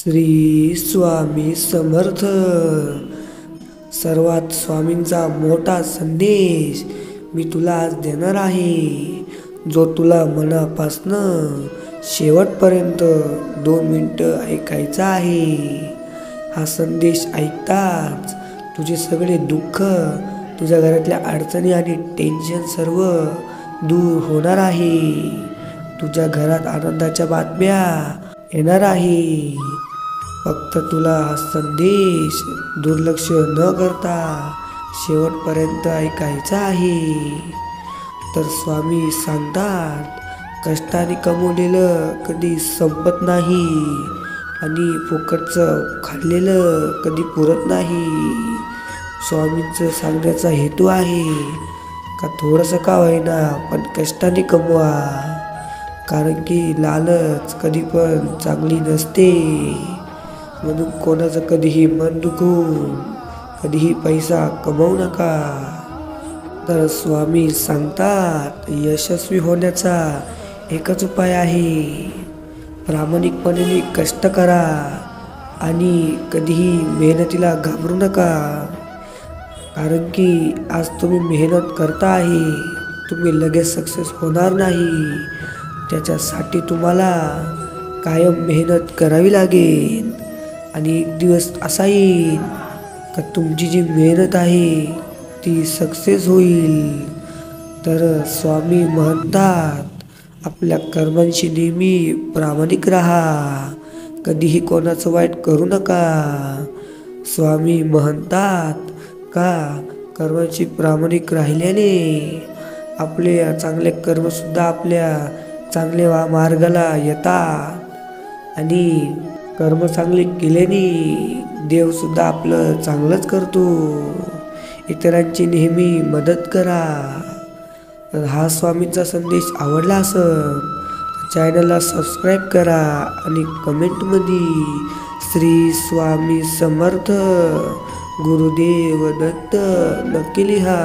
श्री स्वामी समर्थ। सर्वात स्वामींचा मोठा संदेश मी तुला आज देणार आहे, जो तुला मनापासनं शेवटपर्यंत 2 मिनिटं ऐकायचा आहे। हा संदेश ऐकताच तुझे सगळे दुःख, तुझ्या घरातल्या अडचणी आणि टेन्शन सर्व दूर होणार आहे। तुझ्या घरात आनंदाच्या बातम्या येणार आहे। फक्त तुला हा संदेश दुर्लक्ष न करता शेवटपर्यंत ऐकायचा आहे। तर स्वामी सांगतात, कष्टाने कमवलेलं कधी संपत नाही आणि फुकटचं खाल्लेलं कधी पुरत नाही। स्वामींचं सांगण्याचा हेतू आहे का थोडंसं का होईना पण कष्टाने कमवा, कारण की लालच कधी पण चांगली नसते। म्हणून कोणाचं कधीही मन दुखवून कधीही पैसा कमवू नका। तर स्वामी सांगतात, यशस्वी होण्याचा एकच उपाय आहे, प्रामाणिकपणे कष्ट करा आणि कधीही मेहनतीला घाबरू नका। कारण की आज तुम्ही मेहनत करता आहे, तुम्ही लगेच सक्सेस होणार नाही। त्याच्यासाठी तुम्हाला कायम मेहनत करावी लागेल आणि एक दिवस असा येईल का तुमची जी मेहनत आहे ती सक्सेस होईल। तर स्वामी म्हणतात, आपल्या कर्मांशी नेहमी प्रामाणिक राहा, कधीही कोणाचं वाईट करू नका। स्वामी म्हणतात का कर्मांशी प्रामाणिक राहिल्याने आपले चांगले कर्मसुद्धा आपल्या चांगल्या मार्गाला येतात आणि कर्म चांगले केल्याने देवसुद्धा आपलं चांगलंच करतो। इतरांची नेहमी मदत करा। तर हा स्वामींचा संदेश आवडला असेल चॅनलला सबस्क्राईब करा आणि कमेंटमध्ये श्री स्वामी समर्थ गुरुदेव दत्त नक्की लिहा।